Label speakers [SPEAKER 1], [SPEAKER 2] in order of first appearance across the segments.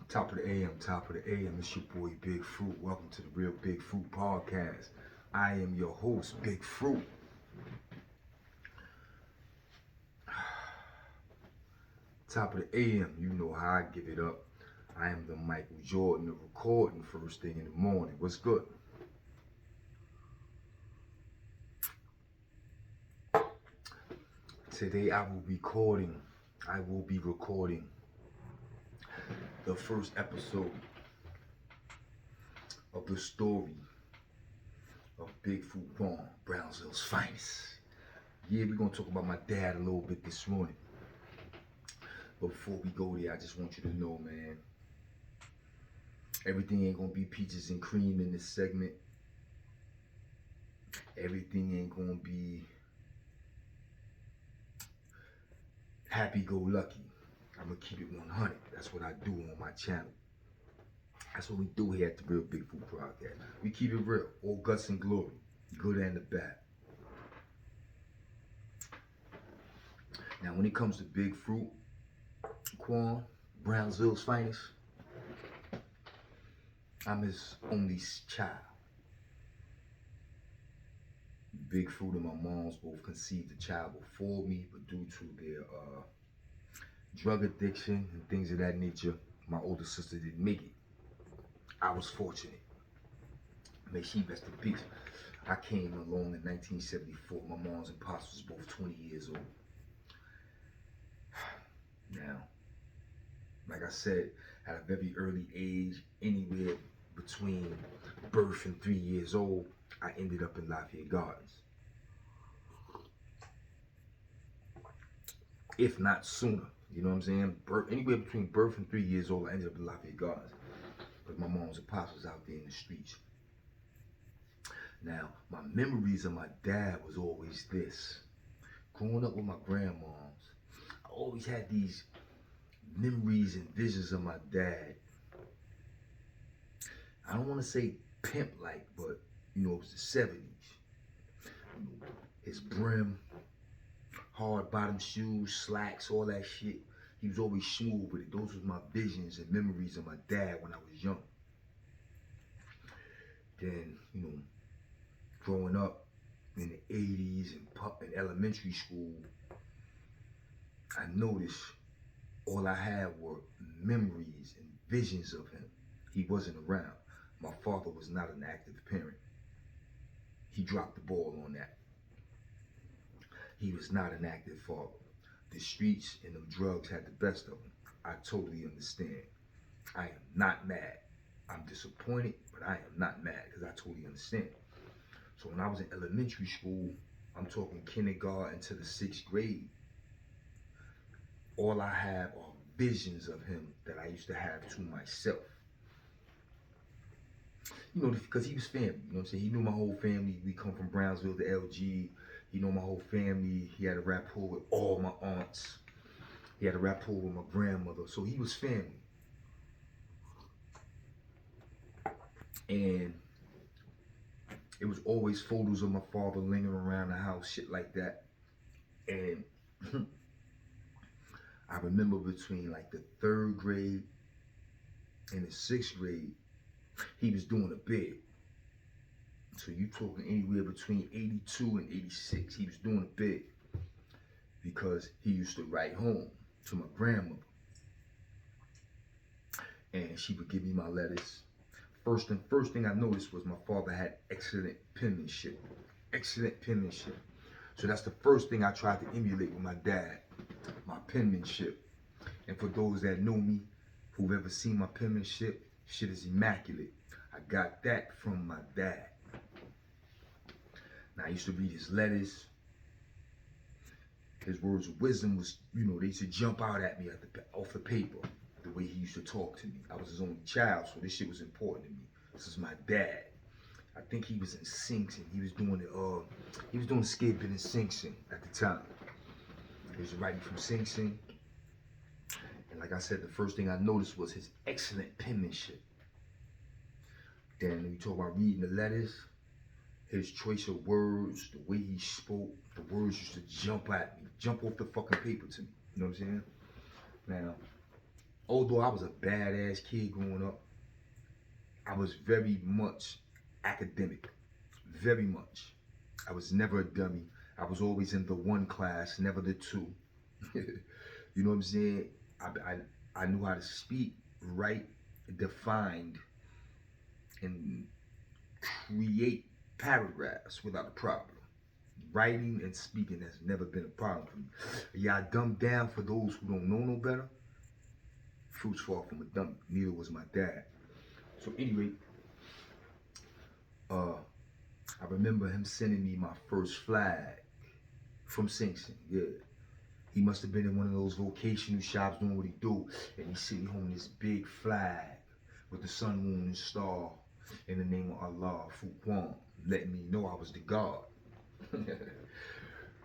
[SPEAKER 1] Top of the AM, top of the AM. It's your boy Big Fruit. Welcome to the Real Big Fruit Podcast. I am your host, Big Fruit. Top of the AM, you know how I give it up. I am the Michael Jordan of recording first thing in the morning. What's good? Today I will be recording the first episode of the story of Big Fruitquan, Brownsville's finest. Yeah, we're gonna talk about my dad a little bit this morning. But before we go there, I just want you to know, man, everything ain't gonna be peaches and cream in this segment. Everything ain't gonna be happy-go-lucky. I'm gonna keep it 100. That's what I do on my channel. That's what we do here at the Real Big Fruit Podcast. We keep it real, all guts and glory, good and the bad. Now, when it comes to Big Fruit, Quan, Brownsville's finest, I'm his only child. Big Fruit and my moms both conceived a child before me, but due to their drug addiction and things of that nature, my older sister didn't make it. I was fortunate. May she rest in peace. I came along in 1974. My moms and pops was both 20 years old. Now, like I said, at a very early age, anywhere between birth and 3 years old, I ended up in Lafayette Gardens. If not sooner, you know what I'm saying? Anywhere between birth and 3 years old, I ended up in Lafayette Gardens. But my mom's and pops was out there in the streets. Now, my memories of my dad was always this. Growing up with my grandmoms, I always had these memories and visions of my dad. I don't want to say pimp-like, but, it was the 70s. His brim, hard bottom shoes, slacks, all that shit. He was always smooth with it. Those were my visions and memories of my dad when I was young. Then, growing up in the 80s and in elementary school, I noticed all I had were memories and visions of him. He wasn't around. My father was not an active parent. He dropped the ball on that. He was not an active father. The streets and them drugs had the best of him. I totally understand. I am not mad. I'm disappointed, but I am not mad because I totally understand. So when I was in elementary school, I'm talking kindergarten to the 6th grade, all I have are visions of him that I used to have to myself. Because he was family, you know what I'm saying? He knew my whole family. We come from Brownsville to LG. He knew my whole family. He had a rapport with all my aunts. He had a rapport with my grandmother. So he was family. And it was always photos of my father lingering around the house, shit like that. And I remember between like the 3rd grade and the 6th grade, he was doing a bid. So you talking anywhere between 82 and 86, he was doing a bid because he used to write home to my grandmother. And she would give me my letters. First thing I noticed was my father had excellent penmanship. Excellent penmanship. So that's the first thing I tried to emulate with my dad, my penmanship. And for those that know me, who've ever seen my penmanship, shit is immaculate. I got that from my dad. Now, I used to read his letters. His words of wisdom was, they used to jump out at me off the paper, the way he used to talk to me. I was his only child, so this shit was important to me. This is my dad. I think he was in Sing Sing. He was doing skateboarding in Sing Sing at the time. He was writing from Sing Sing. And like I said, the first thing I noticed was his excellent penmanship. Then when we talk about reading the letters, his choice of words, the way he spoke, the words used to jump at me, jump off the fucking paper to me. You know what I'm saying? Now, although I was a badass kid growing up, I was very much academic. Very much. I was never a dummy. I was always in the one class, never the two. You know what I'm saying? I knew how to speak, write, defined, and create paragraphs without a problem. Writing and speaking has never been a problem for me. Yeah, I dumbed down for those who don't know no better. Fruits fall from a dummy. Neither was my dad. So anyway, I remember him sending me my first flag from Sing Sing. Yeah. He must have been in one of those vocational shops doing what he do. And he sent me home this big flag with the sun, moon, and star in the name of Allah, Fruitquan, letting me know I was the God.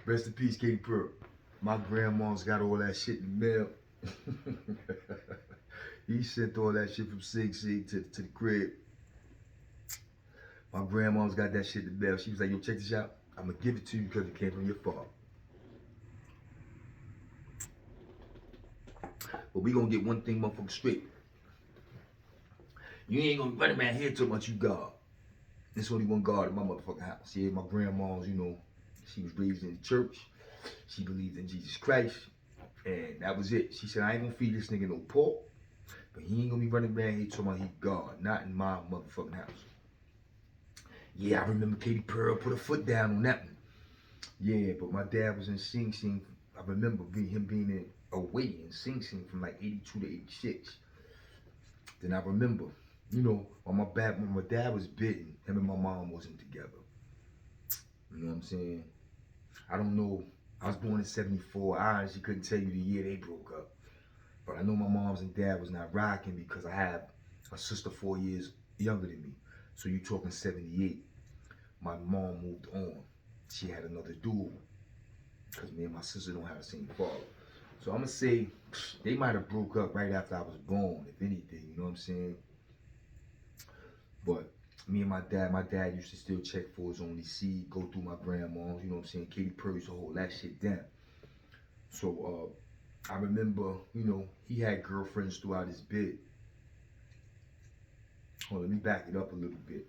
[SPEAKER 1] Rest in peace, Katie Pearl. My grandma's got all that shit in the mail. He sent all that shit from Sing Sing to the crib. My grandma's got that shit in the mail. She was like, yo, check this out. I'm going to give it to you because it came from your father. But we going to get one thing motherfucker straight. You ain't going to run around here talking about you God. There's only one God in my motherfucking house. Yeah, my grandma's, you know, she was raised in the church. She believed in Jesus Christ. And that was it. She said, I ain't going to feed this nigga no pork. But he ain't going to be running around here talking about he God. Not in my motherfucking house. Yeah, I remember Katie Pearl put her foot down on that one. Yeah, but my dad was in Sing Sing. I remember him being away in Sing Sing from like 82 to 86. Then I remember, you know, when my dad was bitten, him and my mom wasn't together. You know what I'm saying? I don't know. I was born in 74. I honestly couldn't tell you the year they broke up. But I know my mom's and dad was not rocking because I have a sister 4 years younger than me. So you talking 78. My mom moved on. She had another duel because me and my sister don't have the same father. So I'm going to say they might have broke up right after I was born, if anything, you know what I'm saying? But me and my dad used to still check for his only seed, go through my grandma's, you know what I'm saying? Katy Perry used to hold that shit down. So I remember, you know, he had girlfriends throughout his bid. Hold on, let me back it up a little bit.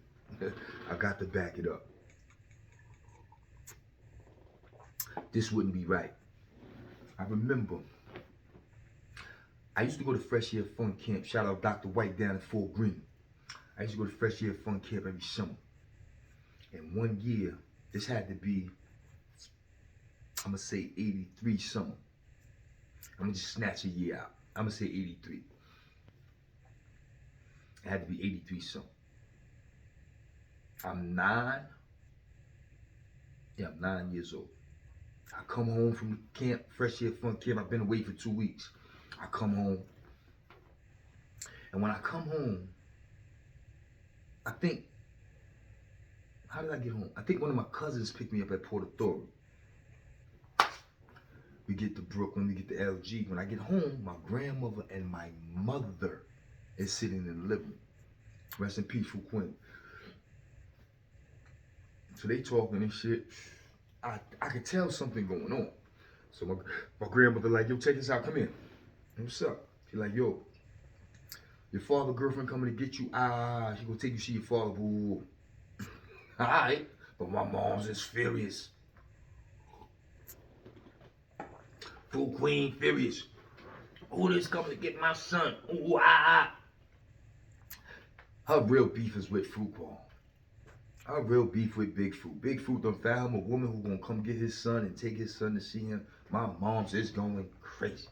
[SPEAKER 1] I got to back it up. This wouldn't be right. I remember I used to go to Fresh Air Fun Camp. Shout out Dr. White down in Fort Greene. I used to go to Fresh Air Fun Camp every summer. And one year, this had to be, I'm going to say 83 summer. I'm going to just snatch a year out. I'm going to say 83. It had to be 83 summer. I'm 9. Yeah, I'm 9 years old. I come home from camp, Fresh Air Fun Camp. I've been away for 2 weeks. I come home. And when I come home, I think, how did I get home? I think one of my cousins picked me up at Port Authority. We get to Brooklyn, we get to LG. When I get home, my grandmother and my mother is sitting in the living room. Rest in peace, Fruitquan. So they talking and shit. I could tell something going on. So my grandmother like, yo, check this out, come in. Hey, what's up? She like, yo, your father girlfriend coming to get you. She gonna take you to see your father, boo. Alright, but my mom's is furious. Fruitquan furious. Who this coming to get my son? Ooh, Her real beef is with Fruitquan. Her real beef with Big Fruit. Big Fruit done found him a woman who gonna come get his son and take his son to see him. My mom's is going crazy.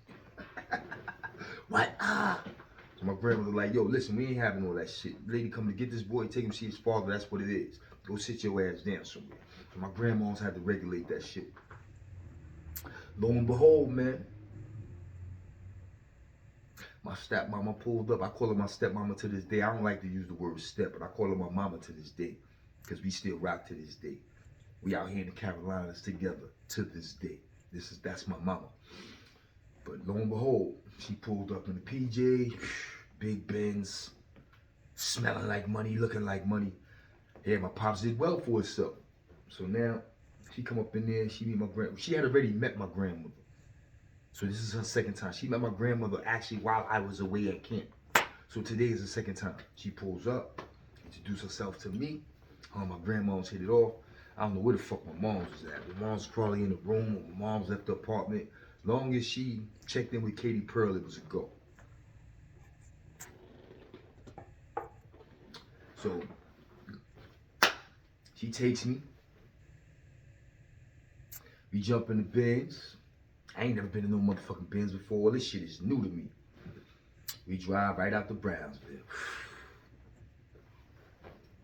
[SPEAKER 1] What? So my grandmother like, yo, listen, we ain't having all that shit. Lady coming to get this boy, take him to see his father, that's what it is. Go sit your ass down somewhere. So my grandma's had to regulate that shit. Lo and behold, man, my stepmama pulled up. I call her my stepmama to this day. I don't like to use the word step, but I call her my mama to this day. Because we still rock to this day. We out here in the Carolinas together to this day. That's my mama. But lo and behold, she pulled up in the PJ, big Benz, smelling like money, looking like money. Yeah, my pops did well for herself. So now she come up in there, she meet my grandmother. She had already met my grandmother. So this is her second time. She met my grandmother actually while I was away at camp. So today is the second time. She pulls up, introduced herself to me. My grandma's hit it off. I don't know where the fuck my mom's was at. My mom's probably in the room, or my mom's left the apartment. Long as she checked in with Katie Pearl, it was a go. So she takes me. We jump in the Benz. I ain't never been in no motherfucking Benz before. This shit is new to me. We drive right out to Brownsville.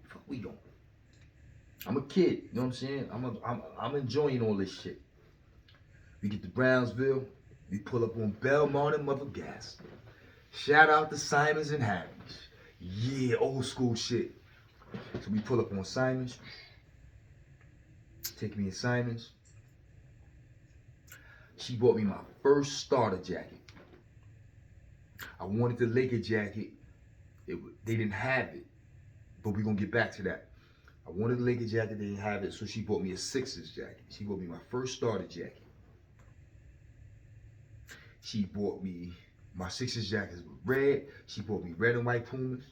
[SPEAKER 1] Fuck we going? I'm a kid, you know what I'm saying? I'm enjoying all this shit. We get to Brownsville. We pull up on Belmont and Mother Gas. Shout out to Simons and Harry's. Yeah, old school shit. So we pull up on Simons. Take me in Simons. She bought me my first starter jacket. I wanted the Laker jacket. They didn't have it, but we're gonna get back to that. I wanted the Laker jacket, they didn't have it, so she bought me a Sixers jacket. She bought me my first starter jacket. She bought me, my Sixers jackets were red. She bought me red and white Pumas.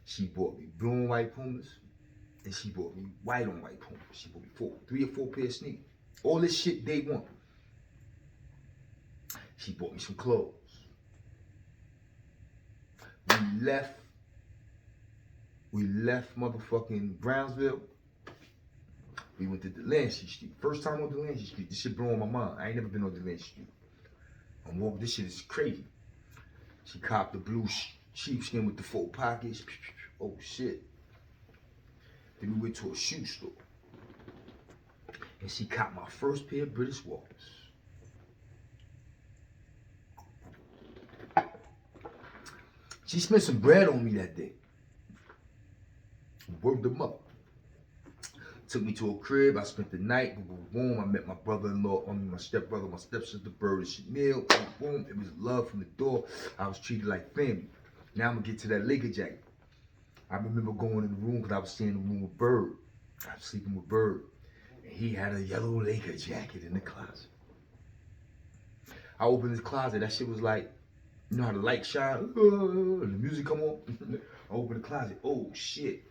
[SPEAKER 1] She bought me blue and white Pumas. And she bought me white on white Pumas. She bought me 3 or 4 pairs of sneakers. All this shit day one. She bought me some clothes. We left motherfucking Brownsville. We went to Delancey Street. First time on Delancey Street. This shit blowing my mind. I ain't never been on Delancey Street. I'm walking, this shit is crazy. She copped the blue sheepskin with the 4 pockets. Oh shit. Then we went to a shoe store. And she copped my first pair of British Walkers. She spent some bread on me that day. Worked them up. Took me to a crib. I spent the night. Boom. I met my brother-in-law, my stepbrother, my stepsister, Bird and Chanel. Boom. It was love from the door. I was treated like family. Now I'm gonna get to that Laker jacket. I remember going in the room because I was staying in the room with Bird. I was sleeping with Bird. And he had a yellow Laker jacket in the closet. I opened his closet. That shit was like, you know how the light shine? And the music come on? I opened the closet. Oh shit.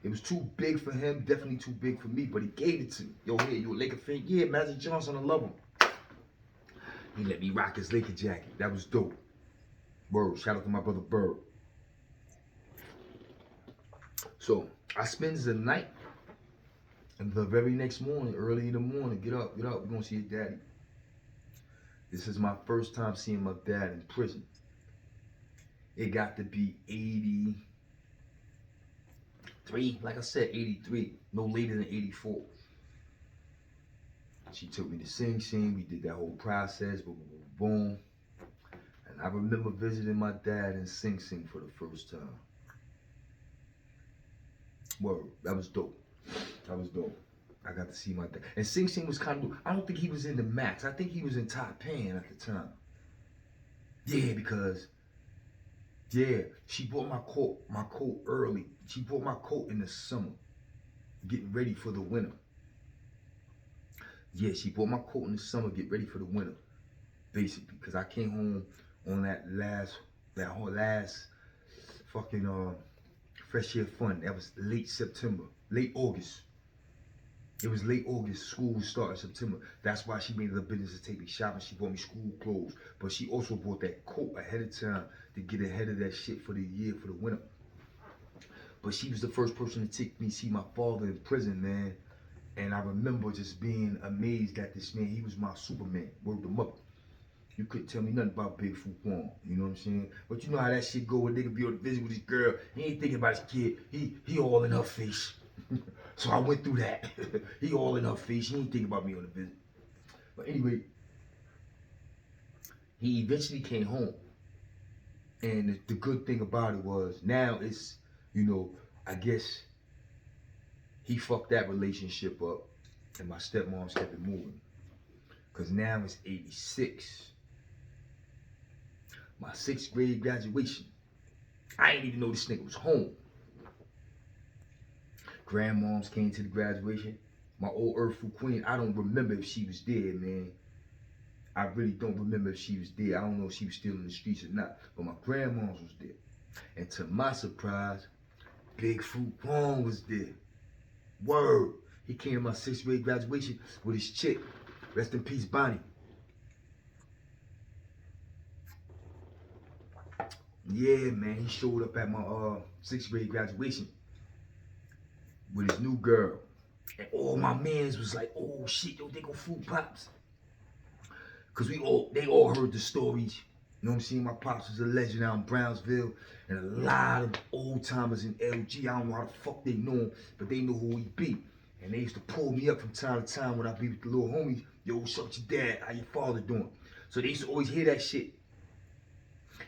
[SPEAKER 1] It was too big for him, definitely too big for me, but he gave it to me. Yo, here, you a Laker fan? Yeah, Magic Johnson, I love him. He let me rock his Laker jacket. That was dope. Bird, shout out to my brother Bird. So, I spends the night, and the very next morning, early in the morning, get up, we're gonna see your daddy. This is my first time seeing my dad in prison. It got to be 83, like I said, 83, no later than 84. She took me to Sing Sing, we did that whole process, boom. And I remember visiting my dad in Sing Sing for the first time. Word, that was dope. That was dope. I got to see my dad. And Sing Sing was kind of, I don't think he was in the Max. I think he was in Top Pan at the time. Yeah, because, yeah, she bought my coat early. She bought my coat in the summer, getting ready for the winter. Yeah, she bought my coat in the summer, get ready for the winter, basically. Because I came home on that whole last fucking Fresh Year Fun. That was late September, late August. It was late August. School was starting September. That's why she made it a business to take me shopping. She bought me school clothes. But she also bought that coat ahead of time to get ahead of that shit for the year, for the winter. But she was the first person to take me see my father in prison, man. And I remember just being amazed at this man. He was my Superman. Word him up. You couldn't tell me nothing about Big Fruitquan. You know what I'm saying? But you know how that shit go when nigga be on the visit with his girl. He ain't thinking about his kid. He all in her face. So I went through that. He all in her face. He ain't thinking about me on the visit. But anyway, he eventually came home. And the good thing about it was now it's, you know, I guess he fucked that relationship up and my stepmom's kept it moving. Because now it's 86. My 6th grade graduation. I didn't even know this nigga was home. Grandmoms came to the graduation. My old Earthful Queen, I don't remember if she was there, man. I really don't remember if she was there. I don't know if she was still in the streets or not. But my grandma's was there. And to my surprise, Big Fruitquan was there. Word. He came to my 6th grade graduation with his chick. Rest in peace, Bonnie. Yeah, man. He showed up at my 6th grade graduation with his new girl. And all my mans was like, oh shit, yo, they go Fruit Pops. Cause they all heard the stories. You know what I'm saying? My pops was a legend out in Brownsville, and a lot of old timers in LG. I don't know how the fuck they know him, but they know who he be. And they used to pull me up from time to time when I be with the little homies. Yo, what's up with your dad? How your father doing? So they used to always hear that shit.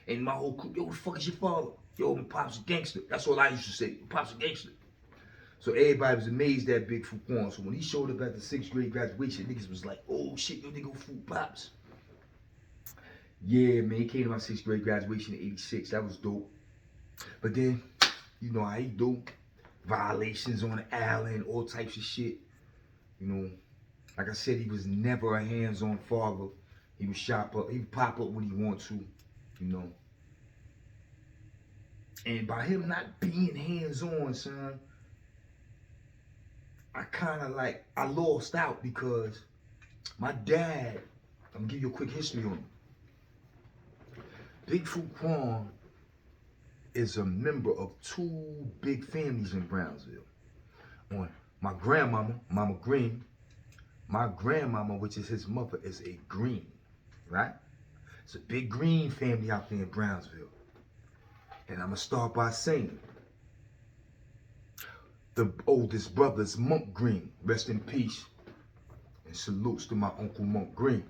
[SPEAKER 1] And my whole crew, yo, what the fuck is your father? Yo, my pops a gangster. That's all I used to say. My pops a gangster. So everybody was amazed at Big Fruitquan. So when he showed up at the 6th grade graduation, niggas was like, oh shit, yo, they go Fruit Pops. Yeah, man, he came to my 6th grade graduation in '86. That was dope. But then, you know how he do. Violations on the island, all types of shit. You know, like I said, he was never a hands-on father. He would shop up, he would pop up when he want to, you know. And by him not being hands-on, son, I lost out because my dad, I'm gonna give you a quick history on him. Big Fruitquan is a member of 2 big families in Brownsville. On my grandmama, Mama Green, my grandmama, which is his mother, is a Green, right? It's a big Green family out there in Brownsville. And I'm gonna start by saying, the oldest brother is Monk Green, rest in peace. And salutes to my Uncle Monk Green.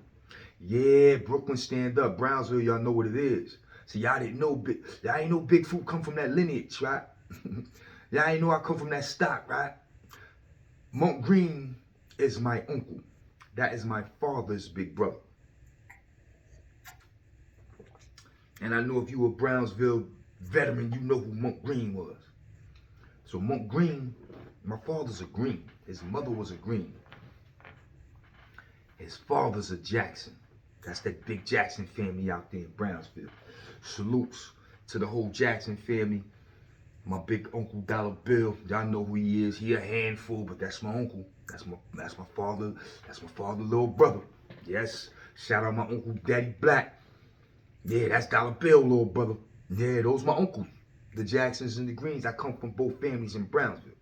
[SPEAKER 1] Yeah, Brooklyn stand up. Brownsville, y'all know what it is. So y'all ain't know Big Fruit come from that lineage, right? Y'all ain't know I come from that stock, right? Monk Green is my uncle. That is my father's big brother. And I know if you a Brownsville veteran, you know who Monk Green was. So Monk Green, my father's a Green. His mother was a Green. His father's a Jackson. That's that big Jackson family out there in Brownsville. Salutes to the whole Jackson family. My big uncle Dollar Bill, y'all know who he is. He a handful, but that's my uncle. That's my father. That's my father's little brother. Yes. Shout out my uncle Daddy Black. Yeah, that's Dollar Bill, little brother. Yeah, those my uncles. The Jacksons and the Greens. I come from both families in Brownsville.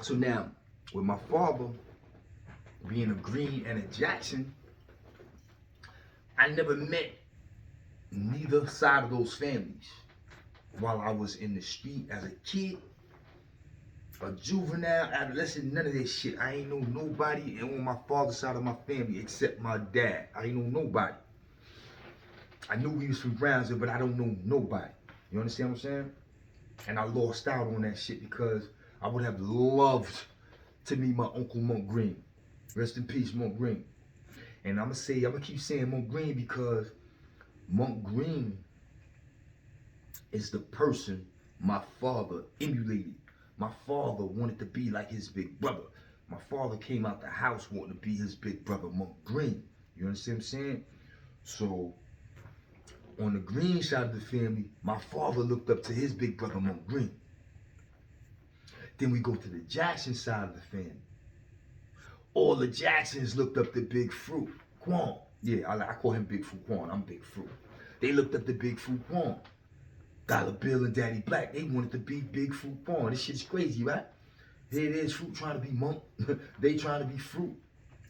[SPEAKER 1] So now, with my father being a Green and a Jackson, I never met neither side of those families while I was in the street as a kid, a juvenile, adolescent, none of that shit. I ain't know nobody on my father's side of my family except my dad. I ain't know nobody. I knew he was from Brownsville, but I don't know nobody. You understand what I'm saying? And I lost out on that shit because I would have loved to meet my Uncle Monk Green. Rest in peace, Monk Green. And I'm gonna keep saying Monk Green because Monk Green is the person my father emulated. My father wanted to be like his big brother. My father came out the house wanting to be his big brother, Monk Green. You understand what I'm saying? So, on the Green side of the family, my father looked up to his big brother, Monk Green. Then we go to the Jackson side of the family. All the Jacksons looked up to Big Fruitquan. Yeah, I call him Big Fruitquan. I'm Big Fruit. They looked up to Big Fruitquan. Dollar Bill and Daddy Black, they wanted to be Big Fruitquan. This shit's crazy, right? Here it is, Fruit trying to be Monk. They trying to be Fruit.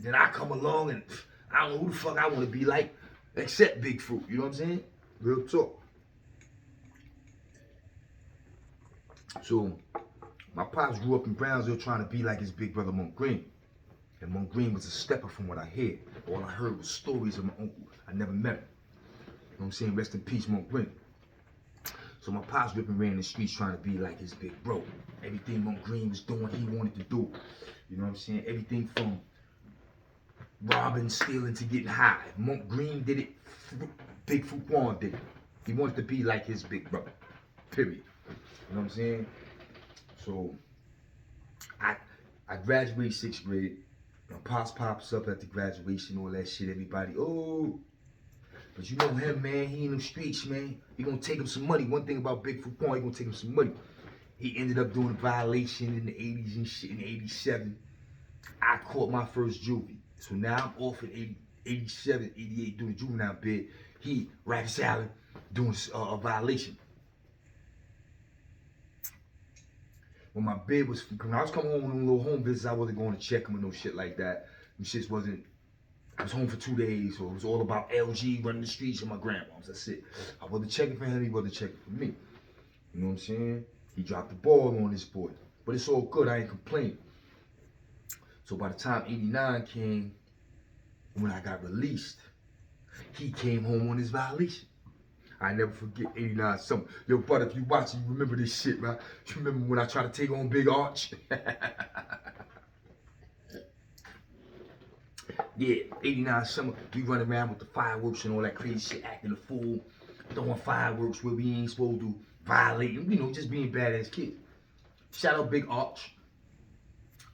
[SPEAKER 1] Then I come along and I don't know who the fuck I want to be like, except Big Fruit. You know what I'm saying? Real talk. So, my pops grew up in Brownsville trying to be like his big brother Monk Green. And Monk Green was a stepper from what I heard. All I heard was stories of my uncle. I never met him. You know what I'm saying? Rest in peace, Monk Green. So my pops ripping ran the streets trying to be like his big bro. Everything Monk Green was doing, he wanted to do. You know what I'm saying? Everything from robbing, stealing to getting high. Monk Green did it. Big Fruitquan did it. He wanted to be like his big brother. Period. You know what I'm saying? So I graduated 6th grade. My pops pops up at the graduation, all that shit. Everybody, oh. But you know him, man. He in them streets, man. He gonna take him some money. One thing about Big Fruitquan, he gonna take him some money. He ended up doing a violation in the 80s and shit, in 87. I caught my first juvie. So now I'm off in 80, 87, 88 doing juvenile bid. He, Rabbit Allen, doing a violation. When my bid was, when I was coming home on them little home visits, I wasn't going to check him or no shit like that. Them shits wasn't, I was home for 2 days, so it was all about LG running the streets and my grandma's. That's it. I wasn't checking for him, he wasn't checking for me. You know what I'm saying? He dropped the ball on this boy. But it's all good, I ain't complaining. So by the time 89 came, when I got released, he came home on his violation. I never forget 89 summer. Yo, brother, if you watching, you remember this shit, right? You remember when I tried to take on Big Arch? Yeah, 89 summer, we run around with the fireworks and all that crazy shit, acting a fool, throwing fireworks where we ain't supposed to, violating, you know, just being badass kids. Shout out Big Arch.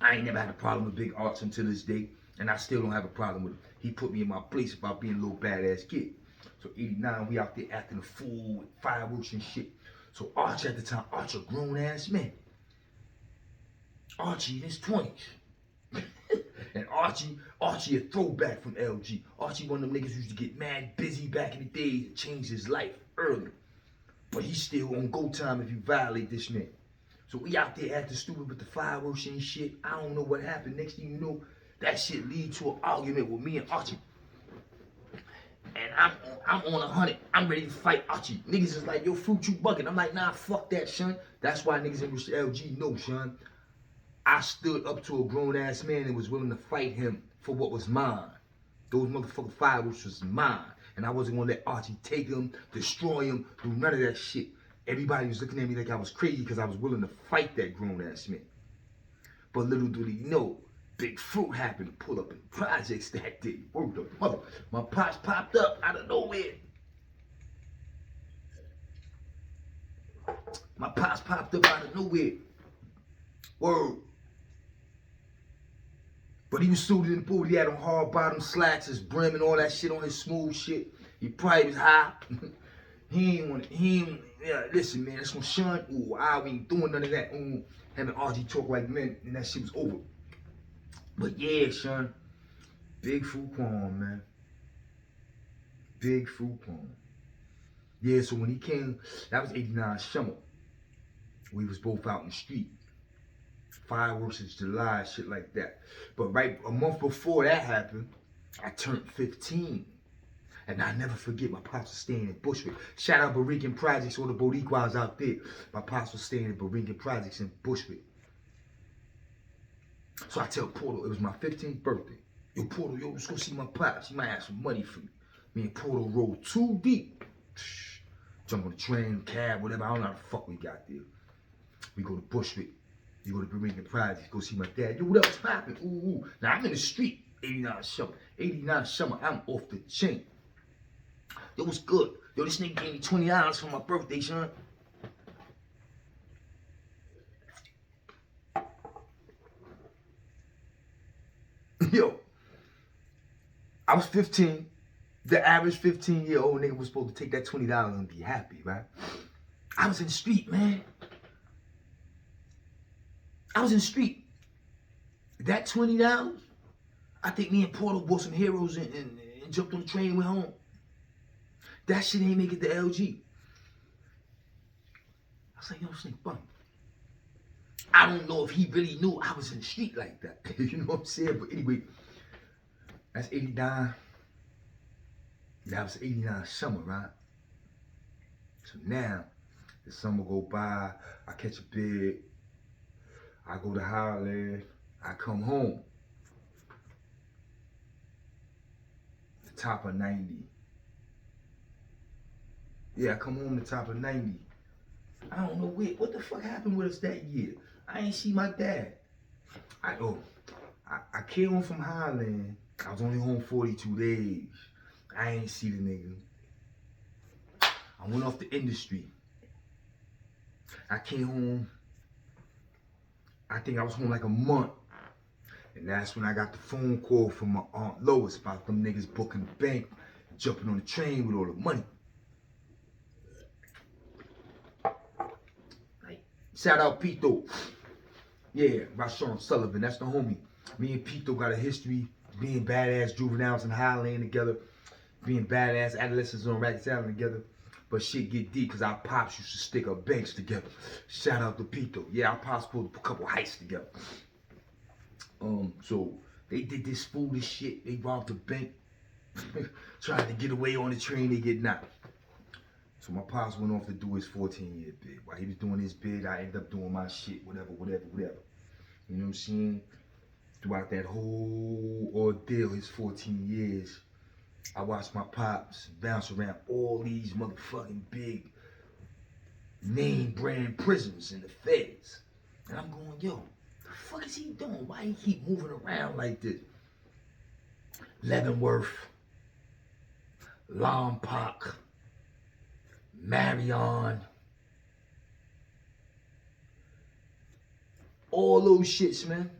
[SPEAKER 1] I ain't never had a problem with Big Arch until this day, and I still don't have a problem with him. He put me in my place about being a little badass kid. So 89, we out there acting a fool with fireworks and shit. So Arch at the time, Arch a grown ass man. Archie in his 20s. And Archie a throwback from LG. Archie one of them niggas who used to get mad busy back in the day and change his life early. But he's still on go time if you violate this man. So we out there acting stupid with the fireworks and shit. I don't know what happened. Next thing you know, that shit lead to an argument with me and Archie. And I'm on 100. I'm ready to fight Archie. Niggas is like, yo, Fruit, you bugging. I'm like, nah, fuck that, son. That's why niggas in LG know, son. I stood up to a grown-ass man and was willing to fight him for what was mine. Those motherfucking fireworks was mine. And I wasn't gonna let Archie take them, destroy them, do none of that shit. Everybody was looking at me like I was crazy because I was willing to fight that grown-ass man. But little did he know, Big Fruit happened to pull up in projects that day. Word up, mother. My pops popped up out of nowhere. My pops popped up out of nowhere. Word. But he was suited in the pool. He had on hard bottom slacks, his brim and all that shit on his smooth shit. He probably was high. Yeah, listen, man, that's when Sean, we ain't doing none of that. Him and RG talk like men, and that shit was over. But yeah, Sean, Big Fruitquan, man. Big Fruitquan. Yeah, so when he came, that was 89 summer. We was both out in the street. Fireworks in July, shit like that. But right a month before that happened, I turned 15. And I never forget, my pops was staying in Bushwick. Shout out Borican Projects, all the Boricuas out there. My pops was staying in Borican Projects in Bushwick. So I tell Portal, it was my 15th birthday. Yo, Portal, yo, let's go see my pops. He might have some money for me. Me and Portal rolled too deep. Jump on the train, cab, whatever. I don't know how the fuck we got there. We go to Bushwick. You go to Borican Projects, go see my dad. Yo, what else poppin'? Ooh. Now I'm in the street, 89 summer. 89 summer, I'm off the chain. Yo, what's good? Yo, this nigga gave me $20 for my birthday, son. Yo, I was 15. The average 15-year-old nigga was supposed to take that $20 and be happy, right? I was in the street, man. I was in the street. That $20, I think me and Portal bought some heroes and jumped on the train and went home. That shit ain't make it to LG. I was like, yo, this nigga funny. I don't know if he really knew I was in the street like that. You know what I'm saying? But anyway, that's 89. That was 89 summer, right? So now, the summer go by, I catch a bid, I go to Highland, I come home. The top of 90. Yeah, I come home the top of 90. I don't know what the fuck happened with us that year. I ain't see my dad. I came home from Highland. I was only home 42 days. I ain't see the nigga. I went off the industry. I came home. I think I was home like a month. And that's when I got the phone call from my Aunt Lois about them niggas booking the bank, jumping on the train with all the money. Shout out Pito. Yeah, Rashawn Sullivan, that's the homie. Me and Pito got a history being badass juveniles in Highland together, being badass adolescents on Ragged Island together. But shit get deep because our pops used to stick our banks together. Shout out to Pito. Yeah, our pops pulled a couple heists together. So they did this foolish shit. They robbed the bank, tried to get away on the train. They get knocked. So my pops went off to do his 14-year bid. While he was doing his bid, I ended up doing my shit, whatever. You know what I'm saying? Throughout that whole ordeal, his 14 years, I watched my pops bounce around all these motherfucking big name brand prisons in the feds. And I'm going, yo, the fuck is he doing? Why he keep moving around like this? Leavenworth, Lompoc, Marion, all those shits, man.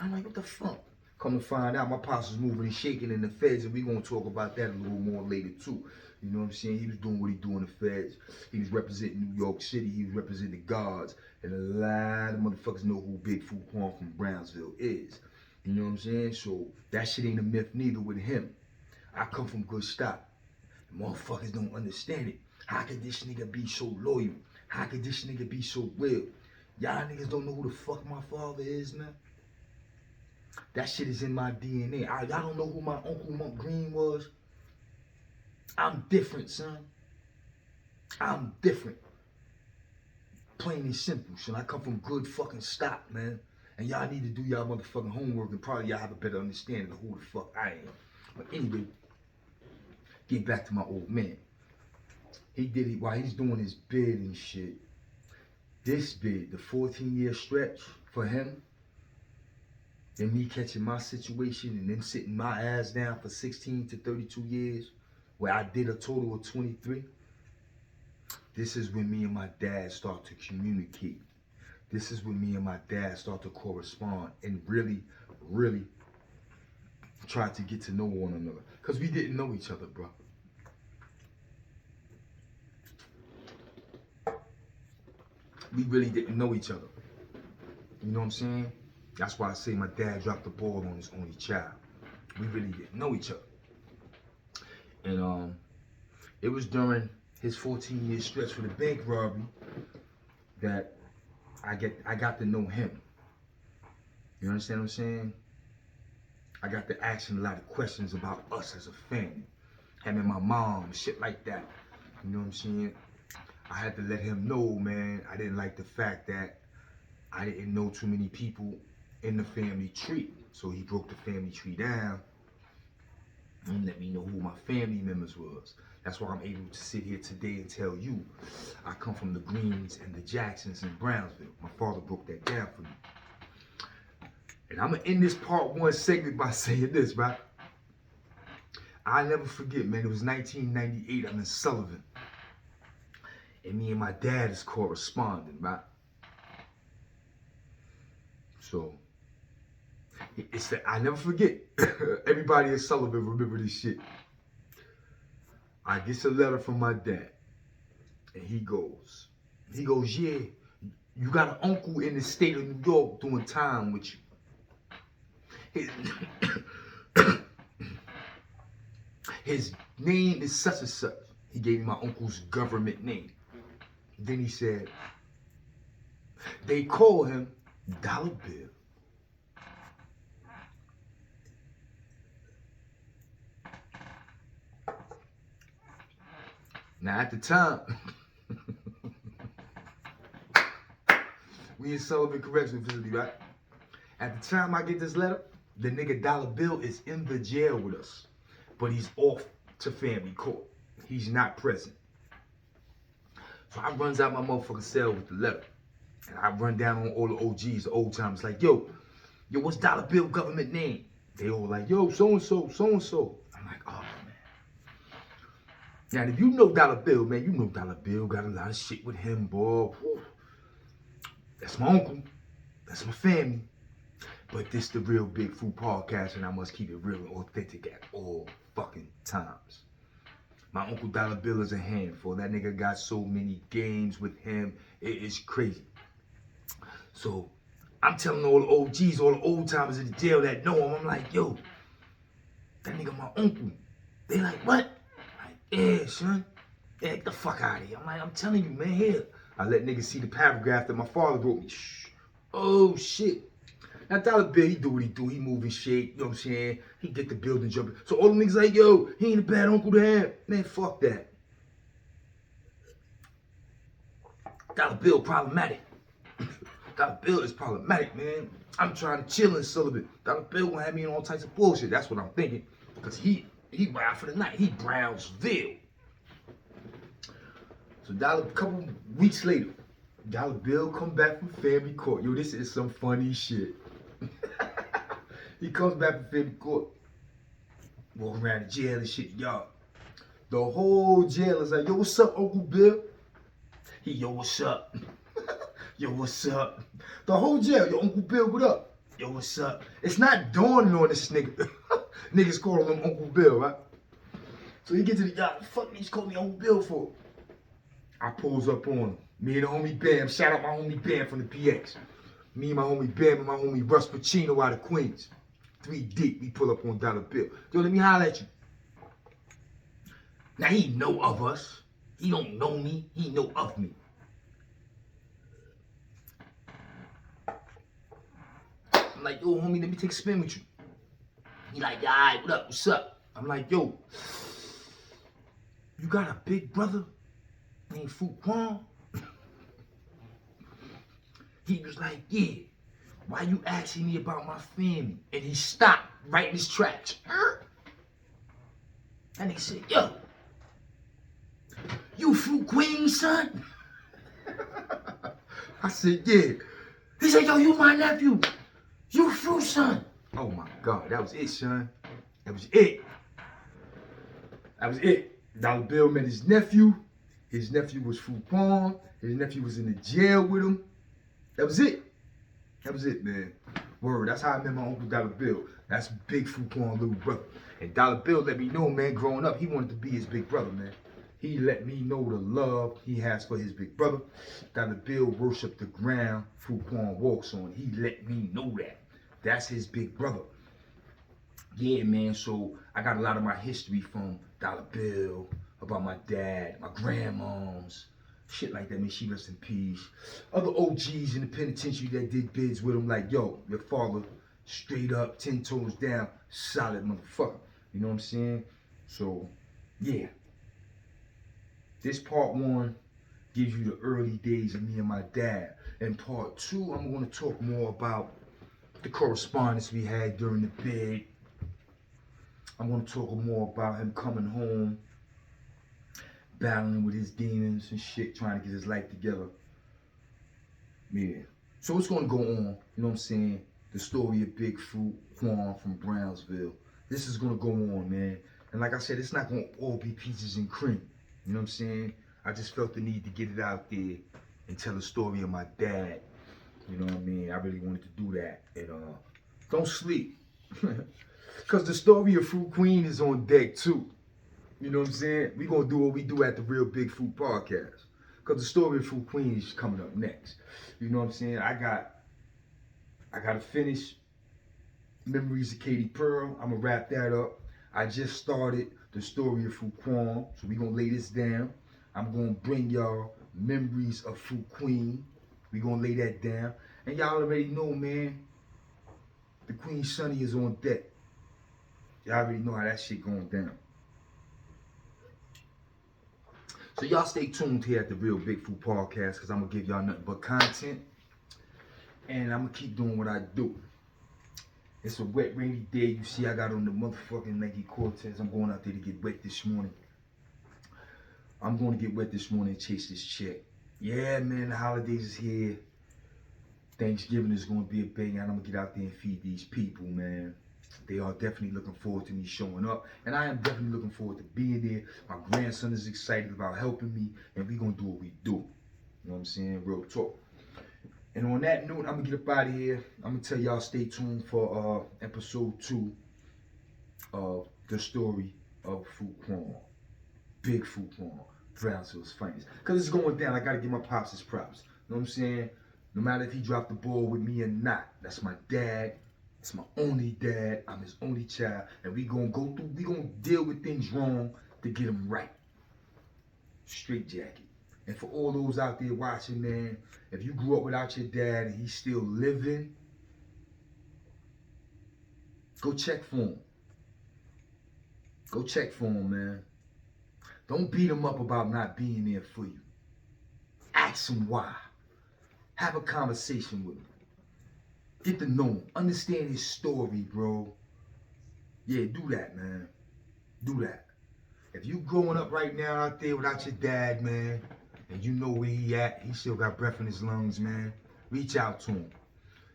[SPEAKER 1] I'm like, what the fuck? Come to find out, my pops was moving and shaking in the feds, and we gonna talk about that a little more later too. You know what I'm saying? He was doing what he do in the feds. He was representing New York City. He was representing the guards, and a lot of motherfuckers know who Big Fruitquan from Brownsville is. You know what I'm saying? So that shit ain't a myth neither with him. I come from good stock. Motherfuckers don't understand it. How could this nigga be so loyal? How could this nigga be so real? Y'all niggas don't know who the fuck my father is, man. That shit is in my DNA. Y'all don't know who my Uncle Monk Green was? I'm different, son. I'm different. Plain and simple, son. I come from good fucking stock, man. And y'all need to do y'all motherfucking homework and probably y'all have a better understanding of who the fuck I am. But anyway, get back to my old man. He did it while he's doing his bid and shit. This bid, the 14-year stretch for him, and me catching my situation and then sitting my ass down for 16 to 32 years, where I did a total of 23. This is when me and my dad start to communicate. This is when me and my dad start to correspond and really, really try to get to know one another. Because we didn't know each other, bro. We really didn't know each other. You know what I'm saying? That's why I say my dad dropped the ball on his only child. We really didn't know each other. And it was during his 14-year stretch for the bank robbery that I got to know him. You understand what I'm saying? I got to ask him a lot of questions about us as a family. Him and my mom, shit like that. You know what I'm saying? I had to let him know, man, I didn't like the fact that I didn't know too many people in the family tree. So he broke the family tree down and let me know who my family members was. That's why I'm able to sit here today and tell you I come from the Greens and the Jacksons in Brownsville. My father broke that down for me. And I'm going to end this part one segment by saying this, right? I'll never forget, man, it was 1998, I'm in Sullivan. And me and my dad is corresponding, right? So, it's that I never forget. Everybody in Sullivan remember this shit. I get a letter from my dad. And he goes, yeah, you got an uncle in the state of New York doing time with you. His name is such and such. He gave me my uncle's government name. Then he said, they call him Dollar Bill. Now at the time, we in Sullivan Correctional Facility, right? At the time I get this letter, the nigga Dollar Bill is in the jail with us. But he's off to family court. He's not present. So I runs out my motherfucking cell with the letter. And I run down on all the OGs, the old timers, like, yo, what's Dollar Bill government name? They all like, yo, so-and-so, so-and-so. I'm like, oh, man. Now, if you know Dollar Bill, man, you know Dollar Bill got a lot of shit with him, boy. Whew. That's my uncle. That's my family. But this the Real Big Fruit Podcast, and I must keep it real and authentic at all fucking times. My Uncle Dollar Bill is a handful. That nigga got so many games with him. It is crazy. So I'm telling all the OGs, all the old timers in the jail that know him, I'm like, yo, that nigga my uncle. They like, what? I'm like, yeah, son. Yeah, get the fuck out of here. I'm like, I'm telling you, man, here. I let niggas see the paragraph that my father wrote me. Shh. Oh, shit. Now, Dollar Bill, he do what he do. He move and shake, you know what I'm saying? He get the building jumping. So all the niggas like, yo, he ain't a bad uncle to have. Man, fuck that. Dollar Bill problematic. Dollar Bill is problematic, man. I'm trying to chill in Sullivan. Dollar Bill gonna have me in all types of bullshit. That's what I'm thinking. Because he wild for the night. He Brownsville. So a couple weeks later, Dollar Bill come back from family court. Yo, this is some funny shit. He comes back from family court. Walking around the jail and shit, y'all. The whole jail is like, yo, what's up, Uncle Bill? He, yo, what's up? Yo, what's up? The whole jail, yo, Uncle Bill, what up? Yo, what's up? It's not dawning on this nigga. Niggas calling him Uncle Bill, right? So he gets to the yacht, fuck niggas call me Uncle Bill for? I pulls up on him. Me and the homie Bam, shout out my homie Bam from the PX. Me and my homie Bam and my homie Russ Pacino out of Queens. 3 deep, we pull up on Dollar Bill. Yo, let me holler at you. Now he know of us. He don't know me, he know of me. I'm like, yo, homie, let me take a spin with you. He like, all right, what up, what's up? I'm like, yo, you got a big brother named Fruitquan? He was like, yeah, why you asking me about my family? And he stopped right in his tracks. And he said, yo, you Fruitquan, son? I said, yeah. He said, yo, you my nephew. You Fruit, son. Oh my God, that was it, son. That was it. That was it. Dollar Bill met his nephew. His nephew was Fruitquan. His nephew was in the jail with him. That was it. That was it, man. Word. That's how I met my Uncle Dollar Bill. That's Big Fruitquan little brother. And Dollar Bill let me know, man, growing up, he wanted to be his big brother, man. He let me know the love he has for his big brother. Dollar Bill worshiped the ground Fruitquan walks on. He let me know that. That's his big brother. Yeah, man, so I got a lot of my history from Dollar Bill, about my dad, my grandmoms, shit like that, man, she rest in peace. Other OGs in the penitentiary that did bids with him, like, yo, your father, straight up, 10 toes down, solid motherfucker. You know what I'm saying? So, yeah. This part 1 gives you the early days of me and my dad. In part 2, I'm going to talk more about the correspondence we had during the bid. I'm going to talk more about him coming home, battling with his demons and shit, trying to get his life together. Yeah. So what's going to go on, you know what I'm saying? The story of Big Fruitquan from Brownsville. This is going to go on, man. And like I said, it's not going to all be peaches and cream. You know what I'm saying? I just felt the need to get it out there and tell the story of my dad. You know what I mean? I really wanted to do that. And don't sleep. Because the story of Fruitquan is on deck too. You know what I'm saying? We're going to do what we do at the Real Big Fruit Podcast. Because the story of Fruitquan is coming up next. You know what I'm saying? I got to finish Memories of Katie Pearl. I'm going to wrap that up. I just started the story of Fruitquan. So we're going to lay this down. I'm going to bring y'all Memories of Fruitquan. We're going to lay that down. And y'all already know, man, the Queen Sunny is on deck. Y'all already know how that shit going down. So y'all stay tuned here at the Real Big Fruit Podcast because I'm going to give y'all nothing but content. And I'm going to keep doing what I do. It's a wet, rainy day. You see I got on the motherfucking Nike Cortez. I'm going out there to get wet this morning. I'm going to get wet this morning and chase this check. Yeah, man, the holidays is here. Thanksgiving is going to be a big, and I'm going to get out there and feed these people, man. They are definitely looking forward to me showing up. And I am definitely looking forward to being there. My grandson is excited about helping me. And we're going to do what we do. You know what I'm saying? Real talk. And on that note, I'm gonna get up out of here. I'm gonna tell y'all stay tuned for episode 2 of the story of Fruitquan. Big Fruitquan, Brownsville's finest. Cause it's going down. I gotta give my pops his props. You know what I'm saying? No matter if he dropped the ball with me or not, that's my dad. It's my only dad. I'm his only child, and we gonna deal with things wrong to get them right. Straight jacket. And for all those out there watching, man, if you grew up without your dad and he's still living, go check for him. Go check for him, man. Don't beat him up about not being there for you. Ask him why. Have a conversation with him. Get to know him. Understand his story, bro. Yeah, do that, man. Do that. If you growing up right now out there without your dad, man, and you know where he at, he still got breath in his lungs, man, reach out to him.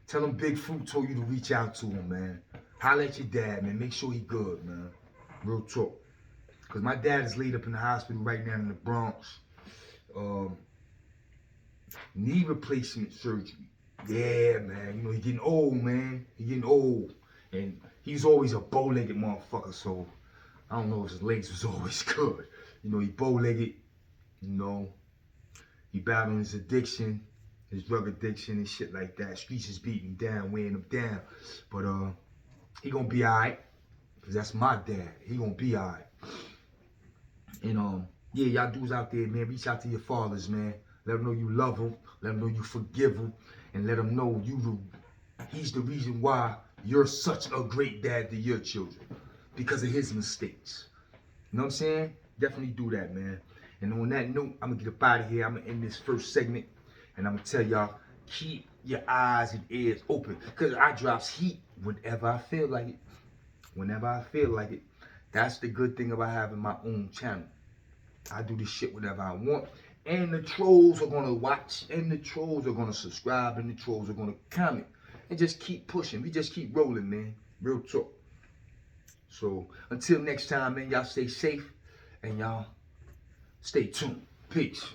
[SPEAKER 1] Tell him Big Fruit told you to reach out to him, man. Holler at your dad, man. Make sure he good, man. Real talk. Because my dad is laid up in the hospital right now in the Bronx. Knee replacement surgery. Yeah, man. You know, he getting old, man. He getting old. And he's always a bow-legged motherfucker, so I don't know if his legs was always good. You know, he bow-legged, you know. He battling his addiction, his drug addiction and shit like that. Streets is beating him down, weighing him down. But he gonna be alright. Cause that's my dad. He gonna be alright. And yeah, y'all dudes out there, man, reach out to your fathers, man. Let them know you love them. Let them know you forgive them. And let them know he's the reason why you're such a great dad to your children. Because of his mistakes. You know what I'm saying? Definitely do that, man. And on that note, I'm going to get up out of here. I'm going to end this first segment. And I'm going to tell y'all, keep your eyes and ears open. Because I drops heat whenever I feel like it. Whenever I feel like it. That's the good thing about having my own channel. I do this shit whenever I want. And the trolls are going to watch. And the trolls are going to subscribe. And the trolls are going to comment. And just keep pushing. We just keep rolling, man. Real talk. So, until next time, man, y'all stay safe. And y'all stay tuned. Peace.